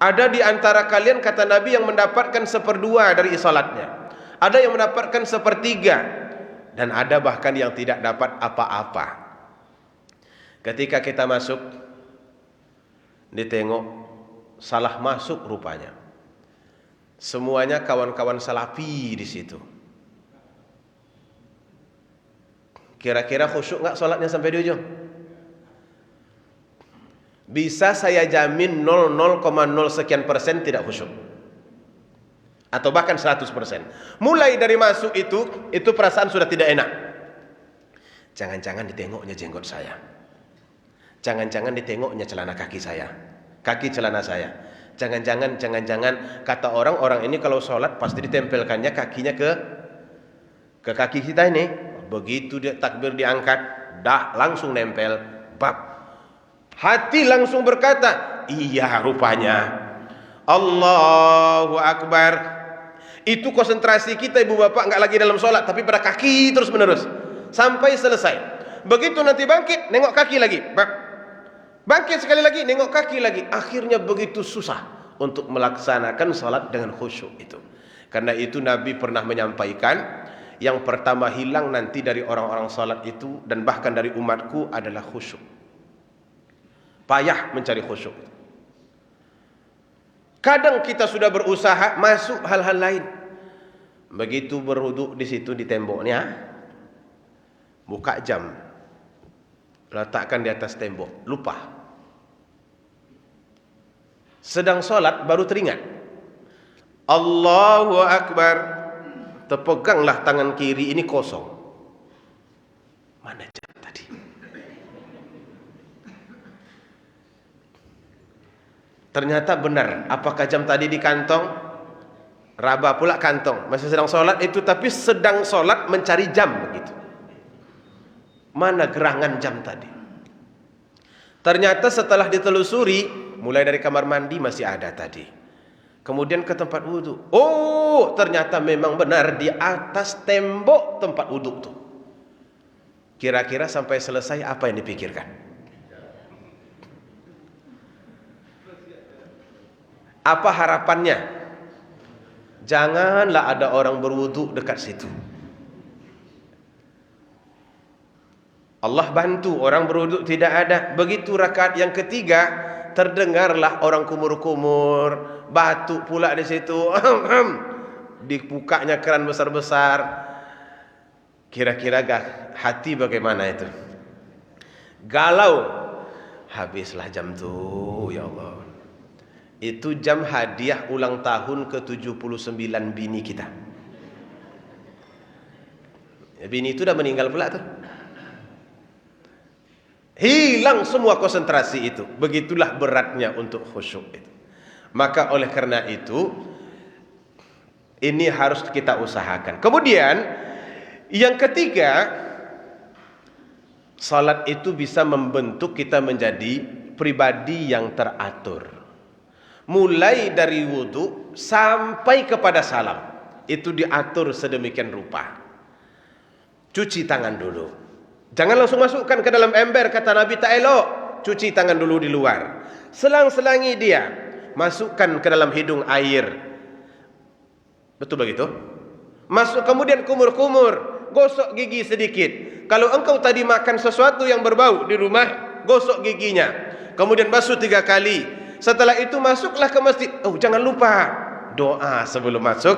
Ada di antara kalian kata Nabi yang mendapatkan 1/2 dari salatnya, ada yang mendapatkan 1/3, dan ada bahkan yang tidak dapat apa-apa. Ketika kita masuk, ditengok salah masuk rupanya. Semuanya kawan-kawan salafi di situ. Kira-kira khusyuk nggak sholatnya sampai di ujung? Bisa saya jamin 0,0 sekian persen tidak khusyuk, atau bahkan 100%. Mulai dari masuk itu perasaan sudah tidak enak. Jangan-jangan ditengoknya jenggot saya, jangan-jangan ditengoknya celana kaki saya, kaki celana saya. Jangan-jangan kata orang ini kalau sholat pasti ditempelkannya kakinya ke kaki kita ini. Begitu dia takbir diangkat, dah langsung nempel, bab. Hati langsung berkata, iya rupanya. Allahu Akbar. Itu konsentrasi kita ibu bapak, nggak lagi dalam sholat, tapi pada kaki terus menerus sampai selesai. Begitu nanti bangkit, nengok kaki lagi, bab. Bangkit sekali lagi, nengok kaki lagi. Akhirnya begitu susah untuk melaksanakan sholat dengan khusyuk itu. Karena itu Nabi pernah menyampaikan, yang pertama hilang nanti dari orang-orang salat itu, dan bahkan dari umatku, adalah khusyuk. Payah mencari khusyuk. Kadang kita sudah berusaha masuk hal-hal lain. Begitu berwudu di situ di temboknya, buka jam, letakkan di atas tembok, lupa. Sedang salat baru teringat, Allahu Akbar. Terpeganglah tangan kiri ini kosong. Mana jam tadi? Ternyata benar. Apakah jam tadi di kantong? Raba pula kantong. Masih sedang sholat itu, tapi sedang sholat mencari jam begitu. Mana gerangan jam tadi? Ternyata setelah ditelusuri, mulai dari kamar mandi masih ada tadi. Kemudian ke tempat wudhu. Oh, ternyata memang benar di atas tembok tempat wudhu tuh. Kira-kira sampai selesai apa yang dipikirkan? Apa harapannya? Janganlah ada orang berwudhu dekat situ. Allah bantu orang berwudhu tidak ada. Begitu rakaat yang ketiga, terdengarlah orang kumur-kumur, batuk pula di situ. Dibukanya keran besar-besar. Kira-kira hati bagaimana itu? Galau. Habislah jam tuh, ya Allah. Itu jam hadiah ulang tahun ke-79 bini kita. Bini itu udah meninggal pula tuh. Hilang semua konsentrasi itu. Begitulah beratnya untuk khusyuk itu. Maka oleh karena itu, ini harus kita usahakan. Kemudian yang ketiga, salat itu bisa membentuk kita menjadi pribadi yang teratur. Mulai dari wudu sampai kepada salam, itu diatur sedemikian rupa. Cuci tangan dulu. Jangan langsung masukkan ke dalam ember, kata Nabi, tak elok. Cuci tangan dulu di luar. Selang-selangi dia, masukkan ke dalam hidung air. Betul begitu? Masuk kemudian kumur-kumur, gosok gigi sedikit. Kalau engkau tadi makan sesuatu yang berbau di rumah, gosok giginya. Kemudian basuh 3 kali. Setelah itu masuklah ke masjid. Oh, jangan lupa doa sebelum masuk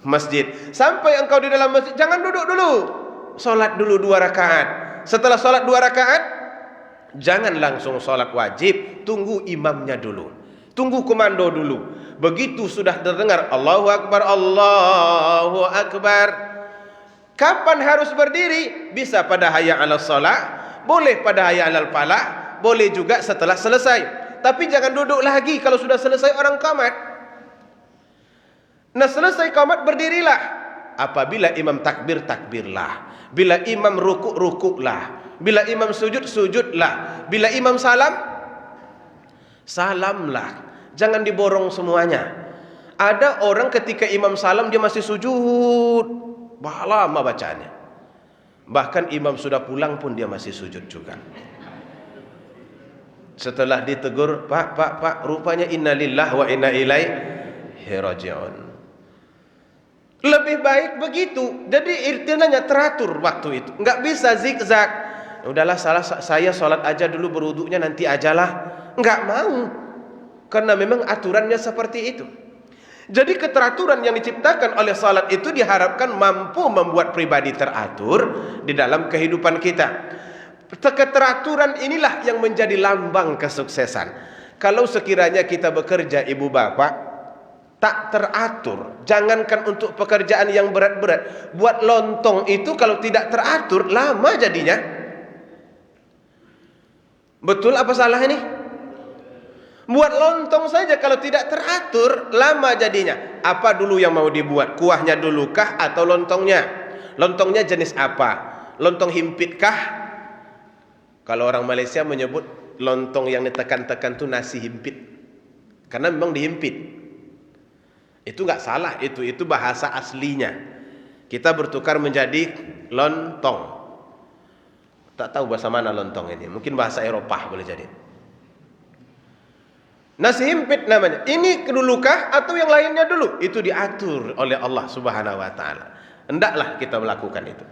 masjid. Sampai engkau di dalam masjid, jangan duduk dulu. Salat dulu 2 rakaat. Setelah salat 2 rakaat, jangan langsung salat wajib, tunggu imamnya dulu. Tunggu komando dulu. Begitu sudah terdengar Allahu Akbar, Allahu Akbar. Kapan harus berdiri? Bisa pada hayya 'alas shalah, boleh pada hayya 'alal falah, boleh juga setelah selesai. Tapi jangan duduk lagi kalau sudah selesai orang qamat. Nah, selesai qamat berdirilah. Apabila imam takbir, takbirlah. Bila imam rukuk, rukuklah. Bila imam sujud, sujudlah. Bila imam salam, salamlah. Jangan diborong semuanya. Ada orang ketika imam salam dia masih sujud, lama bacanya. Bahkan imam sudah pulang pun dia masih sujud juga. Setelah ditegur, Pak, rupanya innalillah wa inna ilaihi raji'un. Lebih baik begitu. Jadi irtinanya teratur waktu itu. Enggak bisa zigzag. Udahlah, saya sholat aja dulu, berwuduknya nanti ajalah. Enggak mau. Karena memang aturannya seperti itu. Jadi keteraturan yang diciptakan oleh salat itu diharapkan mampu membuat pribadi teratur di dalam kehidupan kita. Keteraturan inilah yang menjadi lambang kesuksesan. Kalau sekiranya kita bekerja, ibu bapak, tak teratur, jangankan untuk pekerjaan yang berat-berat, buat lontong itu kalau tidak teratur, lama jadinya. Betul apa salah ini? Buat lontong saja kalau tidak teratur, lama jadinya. Apa dulu yang mau dibuat? Kuahnya dulu kah atau lontongnya? Lontongnya jenis apa? Lontong himpit kah? Kalau orang Malaysia menyebut lontong yang ditekan-tekan itu nasi himpit. Karena memang dihimpit. Itu enggak salah, itu bahasa aslinya. Kita bertukar menjadi lontong. Tak tahu bahasa mana lontong ini. Mungkin bahasa Eropah boleh jadi. Nasi himpit namanya. Ini kedulukah atau yang lainnya dulu? Itu diatur oleh Allah Subhanahu wa taala. Hendaklah kita melakukan itu.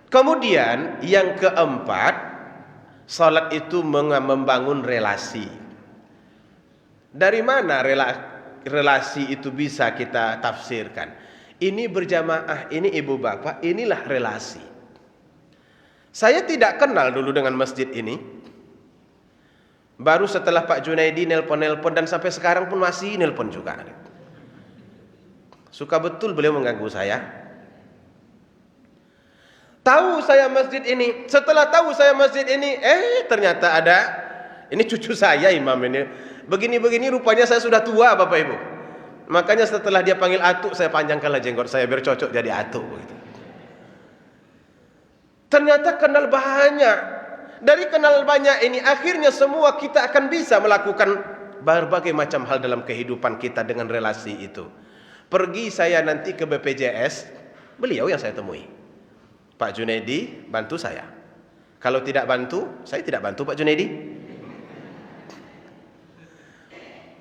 Kemudian yang keempat, salat itu membangun relasi. Dari mana relasi itu bisa kita tafsirkan? Ini berjamaah, ini ibu bapak, inilah relasi. Saya tidak kenal dulu dengan masjid ini. Baru setelah Pak Junaidi nelpon dan sampai sekarang pun masih nelpon juga. Suka betul beliau mengganggu saya. Tahu saya masjid ini. Setelah tahu saya masjid ini, ternyata ada, ini cucu saya imam ini. Begini-begini rupanya saya sudah tua Bapak Ibu. Makanya setelah dia panggil atuk, saya panjangkanlah jenggot saya biar cocok jadi atuk. Ternyata kenal banyak. Dari kenal banyak ini akhirnya semua kita akan bisa melakukan berbagai macam hal dalam kehidupan kita dengan relasi itu. Pergi saya nanti ke BPJS, beliau yang saya temui. Pak Junaidi bantu saya. Kalau tidak bantu, saya tidak bantu Pak Junaidi.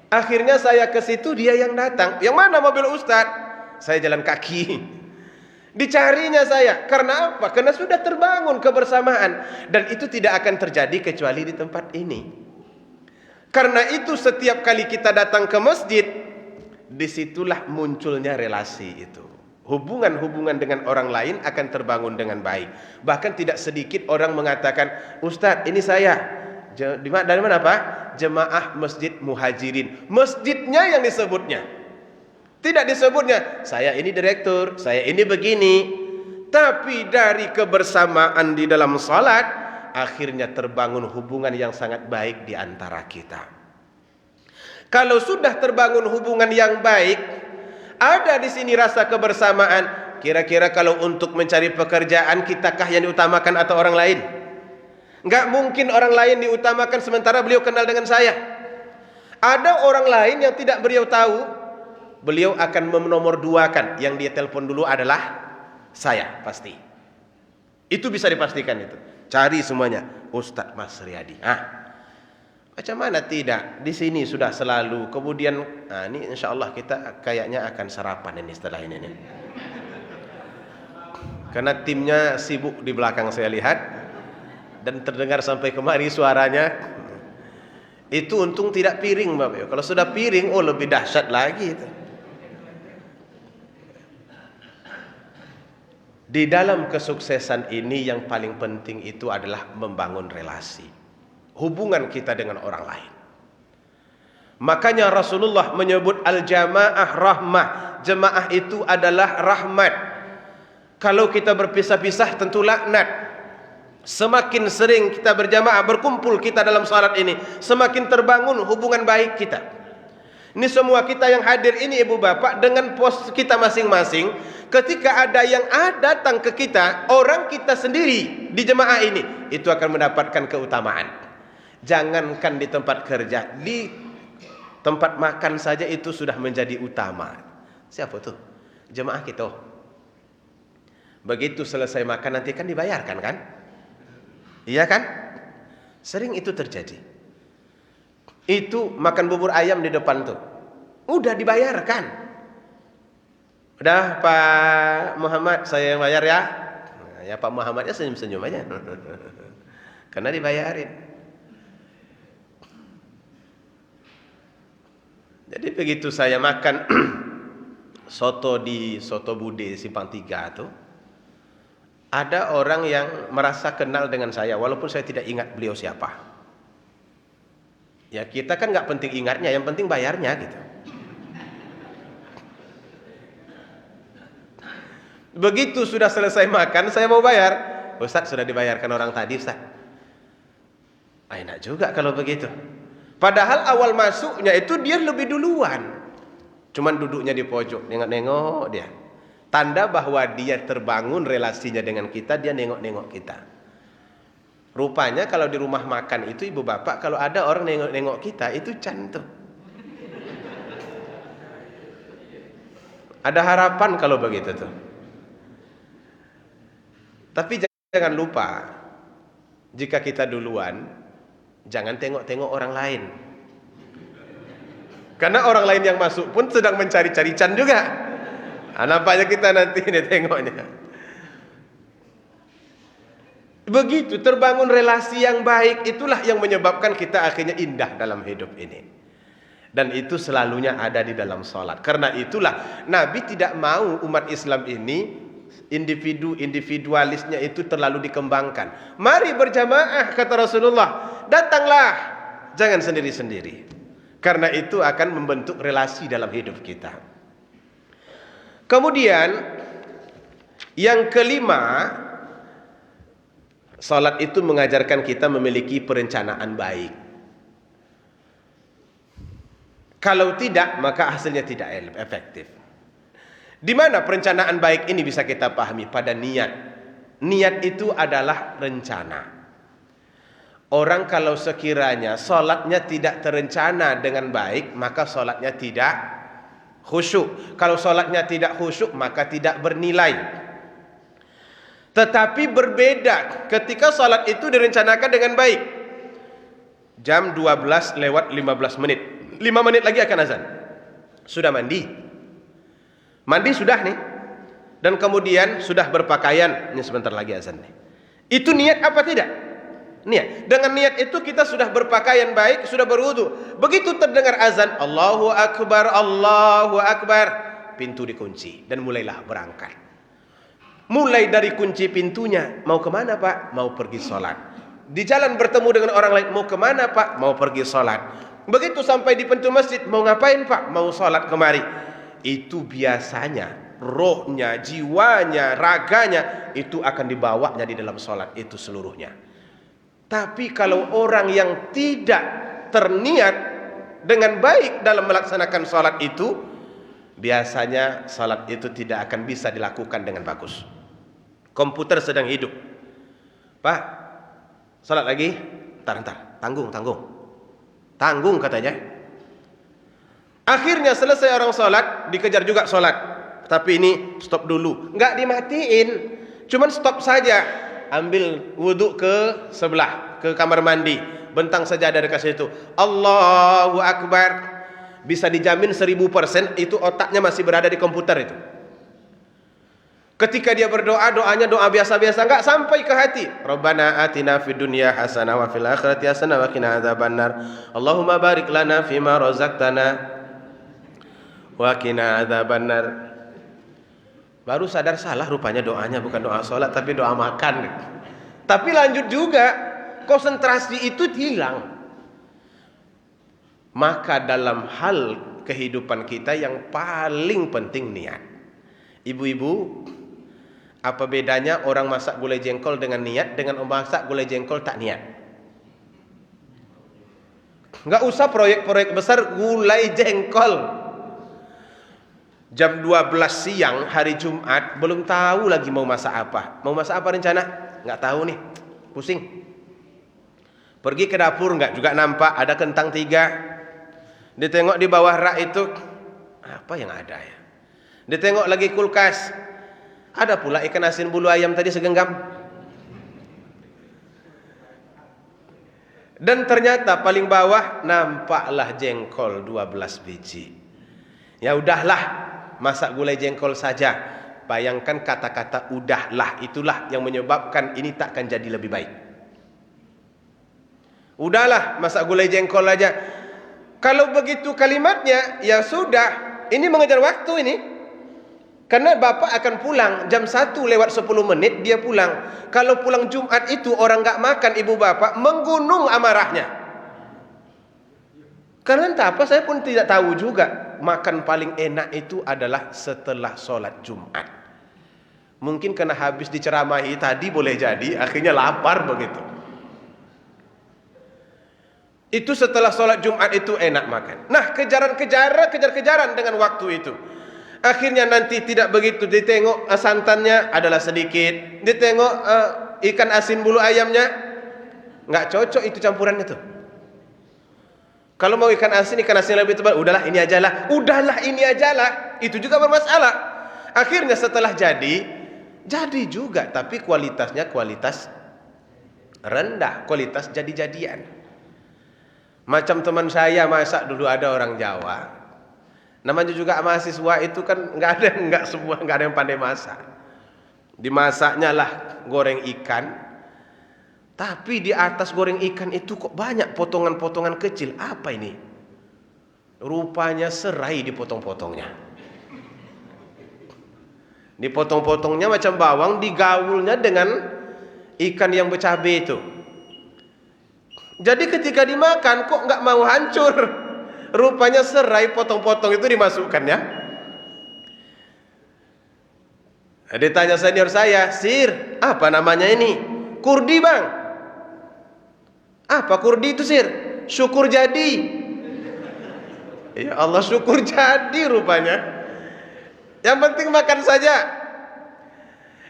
Akhirnya saya ke situ, dia yang datang. Yang mana mobil Ustadz? Saya jalan kaki. Dicarinya saya. Karena apa? Karena sudah terbangun kebersamaan. Dan itu tidak akan terjadi kecuali di tempat ini. Karena itu setiap kali kita datang ke masjid, disitulah munculnya relasi itu. Hubungan-hubungan dengan orang lain akan terbangun dengan baik. Bahkan tidak sedikit orang mengatakan, Ustadz ini saya. Dari mana Pak? Jemaah Masjid Muhajirin. Masjidnya yang disebutnya. Tidak disebutnya, saya ini direktur, saya ini begini. Tapi dari kebersamaan di dalam salat, akhirnya terbangun hubungan yang sangat baik di antara kita. Kalau sudah terbangun hubungan yang baik, ada di sini rasa kebersamaan. Kira-kira kalau untuk mencari pekerjaan, kitakah yang diutamakan atau orang lain? Enggak mungkin orang lain diutamakan sementara beliau kenal dengan saya. Ada orang lain yang tidak beliau tahu, beliau akan menomorduakan. Yang dia telepon dulu adalah saya, pasti. Itu bisa dipastikan itu. Cari semuanya, Ustadz Mas Riyadi. Macam mana tidak? Di sini sudah selalu. Kemudian, ini insya Allah kita kayaknya akan sarapan ini setelah ini. Karena timnya sibuk di belakang saya lihat, dan terdengar sampai kemari suaranya. Itu untung tidak piring, Bapak. Kalau sudah piring, oh lebih dahsyat lagi itu. Di dalam kesuksesan ini yang paling penting itu adalah membangun relasi, hubungan kita dengan orang lain. Makanya Rasulullah menyebut al-jamaah rahmah. Jemaah itu adalah rahmat. Kalau kita berpisah-pisah tentu laknat. Semakin sering kita berjamaah, berkumpul kita dalam salat ini, semakin terbangun hubungan baik kita. Ini semua kita yang hadir ini ibu bapak, dengan pos kita masing-masing. Ketika ada yang datang ke kita, orang kita sendiri di jemaah ini, itu akan mendapatkan keutamaan. Jangankan di tempat kerja, di tempat makan saja itu sudah menjadi utama. Siapa tuh? Jemaah kita. Begitu selesai makan nanti kan dibayarkan kan? Iya kan? Sering itu terjadi. Itu makan bubur ayam di depan tuh, udah dibayarkan. Udah Pak Muhammad saya yang bayar ya. Nah, ya Pak Muhammadnya senyum-senyum aja. Karena dibayarin. Jadi begitu saya makan soto di Soto Bude Simpang 3 tuh, ada orang yang merasa kenal dengan saya walaupun saya tidak ingat beliau siapa. Ya kita kan nggak penting ingatnya, yang penting bayarnya gitu. Begitu sudah selesai makan, saya mau bayar. Ustaz sudah dibayarkan orang tadi Ustaz. Enak juga kalau begitu. Padahal awal masuknya itu dia lebih duluan. Cuman duduknya di pojok, nengok-nengok dia. Tanda bahwa dia terbangun relasinya dengan kita, dia nengok-nengok kita. Rupanya kalau di rumah makan itu ibu bapak, kalau ada orang nengok-nengok kita itu cantik. Ada harapan kalau begitu tuh. Tapi jangan lupa, jika kita duluan, jangan tengok-tengok orang lain. Karena orang lain yang masuk pun sedang mencari-cari can juga. Nampaknya kita nanti ini tengoknya. Begitu terbangun relasi yang baik, itulah yang menyebabkan kita akhirnya indah dalam hidup ini. Dan itu selalunya ada di dalam sholat. Karena itulah Nabi tidak mau umat Islam ini individualisnya itu terlalu dikembangkan. Mari berjamaah kata Rasulullah, datanglah, jangan sendiri-sendiri. Karena itu akan membentuk relasi dalam hidup kita. Kemudian yang kelima, salat itu mengajarkan kita memiliki perencanaan baik. Kalau tidak, maka hasilnya tidak efektif. Di mana perencanaan baik ini bisa kita pahami? Pada niat. Niat itu adalah rencana. Orang kalau sekiranya salatnya tidak terencana dengan baik, maka salatnya tidak khusyuk. Kalau salatnya tidak khusyuk, maka tidak bernilai. Tetapi berbeda ketika salat itu direncanakan dengan baik. Jam 12 lewat 15 menit. 5 menit lagi akan azan. Sudah mandi. Mandi sudah nih. Dan kemudian sudah berpakaian. Ini sebentar lagi azan nih. Itu niat apa tidak? Niat. Dengan niat itu kita sudah berpakaian baik, sudah berwudu. Begitu terdengar azan, Allahu Akbar, Allahu Akbar, pintu dikunci dan mulailah berangkat. Mulai dari kunci pintunya, mau kemana Pak? Mau pergi sholat. Di jalan bertemu dengan orang lain, mau kemana Pak? Mau pergi sholat. Begitu sampai di pintu masjid, mau ngapain Pak? Mau sholat kemari. Itu biasanya rohnya, jiwanya, raganya itu akan dibawanya di dalam sholat itu seluruhnya. Tapi kalau orang yang tidak terniat dengan baik dalam melaksanakan salat itu, biasanya salat itu tidak akan bisa dilakukan dengan bagus. Komputer sedang hidup. Pak, salat lagi? Entar, tanggung katanya. Akhirnya selesai orang salat, dikejar juga salat. Tapi ini stop dulu. Enggak dimatiin, cuman stop saja. Ambil wudhu ke sebelah, ke kamar mandi, bentang sajadah dekat situ, Allahu Akbar. Bisa dijamin 1000% itu otaknya masih berada di komputer itu. Ketika dia berdoa, doanya doa biasa-biasa, enggak sampai ke hati. Rabbana atina fid dunya hasanah wa fil akhirati hasanah wa qina adzabannar. Allahumma barik lana fima razaqtana wa qina adzabannar. Baru sadar salah rupanya doanya bukan doa salat tapi doa makan. Tapi lanjut juga, konsentrasi itu hilang. Maka dalam hal kehidupan kita yang paling penting niat. Ibu-ibu, apa bedanya orang masak gulai jengkol dengan niat dengan orang masak gulai jengkol tak niat? Enggak usah proyek-proyek besar gulai jengkol. Jam 12 siang hari Jumat belum tahu lagi mau masak apa. Mau masak apa rencana? Enggak tahu nih. Pusing. Pergi ke dapur enggak juga nampak ada kentang 3. Ditengok di bawah rak itu apa yang ada ya? Ditengok lagi kulkas. Ada pula ikan asin bulu ayam tadi segenggam. Dan ternyata paling bawah nampaklah jengkol 12 biji. Ya udahlah, masak gulai jengkol saja. Bayangkan kata-kata udahlah, itulah yang menyebabkan ini takkan jadi lebih baik. Udahlah, masak gulai jengkol aja. Kalau begitu kalimatnya, ya sudah, ini mengejar waktu ini. Karena bapak akan pulang jam 1:10 dia pulang. Kalau pulang Jumat itu orang enggak makan ibu bapak, menggunung amarahnya. Karena entah apa saya pun tidak tahu juga. Makan paling enak itu adalah setelah sholat Jumat. Mungkin karena habis diceramahi tadi boleh jadi akhirnya lapar begitu. Itu setelah sholat Jumat itu enak makan. Nah, kejar-kejaran dengan waktu itu. Akhirnya nanti tidak begitu, ditengok santannya adalah sedikit, ditengok ikan asin bulu ayamnya nggak cocok itu campurannya tuh. Kalau mau ikan asin lebih tebal, udahlah ini ajalah, itu juga bermasalah. Akhirnya setelah jadi juga, tapi kualitasnya kualitas rendah, kualitas jadi-jadian. Macam teman saya masak dulu, ada orang Jawa. Namanya juga mahasiswa itu kan nggak ada yang pandai masak. Dimasaknya lah goreng ikan, tapi di atas goreng ikan itu kok banyak potongan-potongan kecil. Apa ini? Rupanya serai dipotong-potongnya. Dipotong-potongnya macam bawang, digaulnya dengan ikan yang bercabai itu. Jadi ketika dimakan kok nggak mau hancur. Rupanya serai potong-potong itu dimasukkannya. Ditanya senior saya, "Sir, apa namanya ini?" "Kurdi, Bang." "Apa kurdi itu, Sir?" "Syukur jadi." Ya Allah, syukur jadi rupanya. Yang penting makan saja.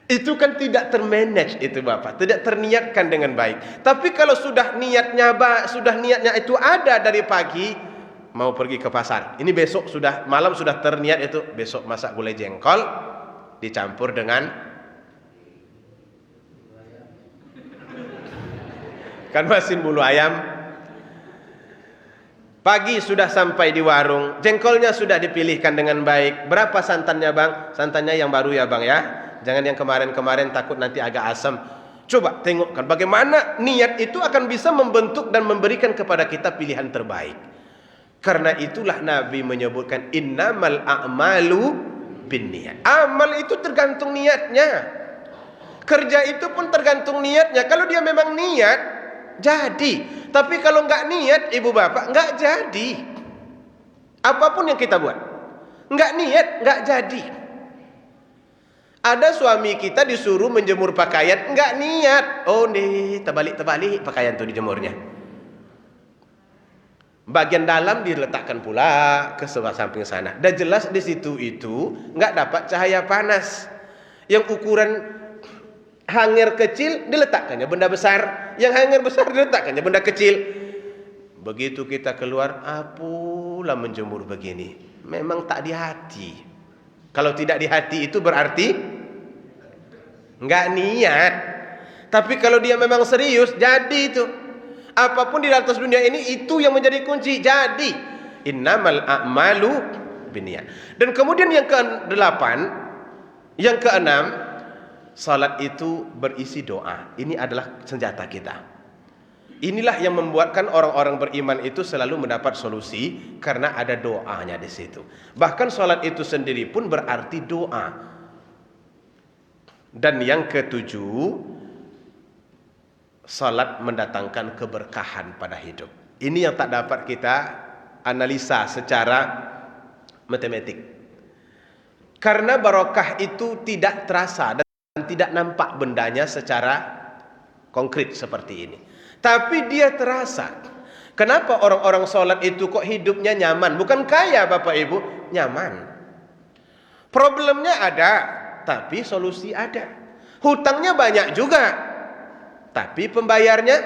Itu kan tidak termanage itu Bapak, tidak terniatkan dengan baik. Tapi kalau sudah niatnya itu ada dari pagi, mau pergi ke pasar. Ini besok malam sudah terniat itu, besok masak gulai jengkol dicampur dengan ikan asin bulu ayam. Pagi sudah sampai di warung, jengkolnya sudah dipilihkan dengan baik. Berapa santannya, Bang? Santannya yang baru ya, Bang ya. Jangan yang kemarin-kemarin, takut nanti agak asam. Coba tengokkan bagaimana niat itu akan bisa membentuk dan memberikan kepada kita pilihan terbaik. Karena itulah Nabi menyebutkan innamal a'malu binniyat. Amal itu tergantung niatnya. Kerja itu pun tergantung niatnya. Kalau dia memang niat, jadi. Tapi kalau enggak niat, ibu bapak, enggak jadi. Apapun yang kita buat, enggak niat, enggak jadi. Ada suami kita disuruh menjemur pakaian, enggak niat. Oh nih, terbalik pakaian itu dijemurnya. Bagian dalam diletakkan pula ke sebelah samping sana. Dan jelas di situ itu enggak dapat cahaya panas. Yang ukuran hanger kecil diletakkannya benda besar, yang hanger besar diletakkannya benda kecil. Begitu kita keluar, apalah menjemur begini. Memang tak di hati. Kalau tidak di hati itu berarti enggak niat. Tapi kalau dia memang serius, jadi itu. Apapun di atas dunia ini itu yang menjadi kunci. Jadi innamal a'malu binniyat. Dan kemudian yang ke-8, yang ke-6, salat itu berisi doa. Ini adalah senjata kita. Inilah yang membuatkan orang-orang beriman itu selalu mendapat solusi karena ada doanya di situ. Bahkan salat itu sendiri pun berarti doa. Dan yang ketujuh, salat mendatangkan keberkahan pada hidup. Ini yang tak dapat kita analisa secara matematik. Karena barokah itu tidak terasa dan tidak nampak bendanya secara konkret seperti ini. Tapi dia terasa. Kenapa orang-orang sholat itu kok hidupnya nyaman? Bukan kaya Bapak Ibu, nyaman. Problemnya ada, tapi solusi ada. Hutangnya banyak juga, tapi pembayarnya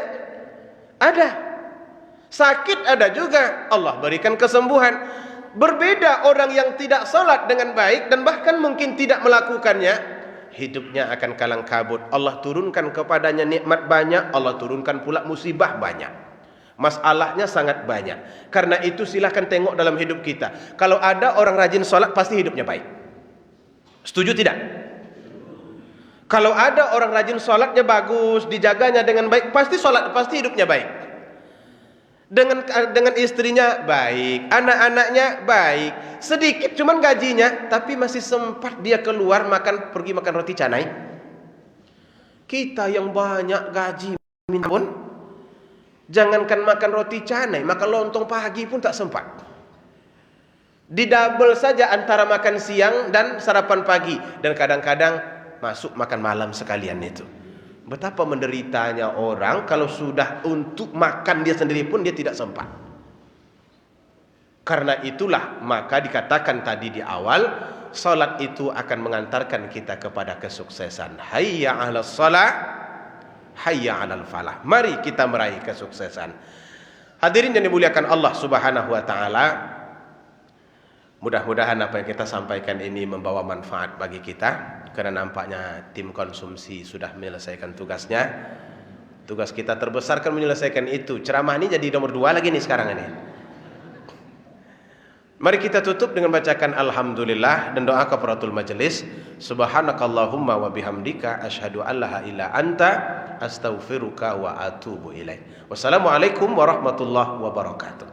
ada. Sakit ada juga, Allah berikan kesembuhan. Berbeda orang yang tidak salat dengan baik dan bahkan mungkin tidak melakukannya, hidupnya akan kalang kabut. Allah turunkan kepadanya nikmat banyak, Allah turunkan pula musibah banyak. Masalahnya sangat banyak. Karena itu silahkan tengok dalam hidup kita. Kalau ada orang rajin salat, pasti hidupnya baik. Setuju tidak? Kalau ada orang rajin salatnya bagus, dijaganya dengan baik, pasti hidupnya baik. Dengan istrinya baik, anak-anaknya baik, sedikit cuman gajinya, tapi masih sempat dia keluar pergi makan roti canai. Kita yang banyak gaji pun, jangankan makan roti canai, makan lontong pagi pun tak sempat. Didouble saja antara makan siang dan sarapan pagi, dan kadang-kadang masuk makan malam sekalian itu. Betapa menderitanya orang kalau sudah untuk makan dia sendiri pun dia tidak sempat. Karena itulah maka dikatakan tadi di awal, salat itu akan mengantarkan kita kepada kesuksesan. Hayya 'alas shalah, hayya 'alal falah. Mari kita meraih kesuksesan. Hadirin yang dimuliakan Allah Subhanahu wa taala, mudah-mudahan apa yang kita sampaikan ini membawa manfaat bagi kita. Karena nampaknya tim konsumsi sudah menyelesaikan tugasnya. Tugas kita terbesar kan menyelesaikan itu. Ceramah ini jadi nomor 2 lagi nih sekarang ini. Mari kita tutup dengan bacakan alhamdulillah dan doa kafaratul majelis. Subhanakallahumma wa bihamdika asyhadu an la ilaha illa anta astaghfiruka wa atubu ilaik. Wassalamualaikum warahmatullahi wabarakatuh.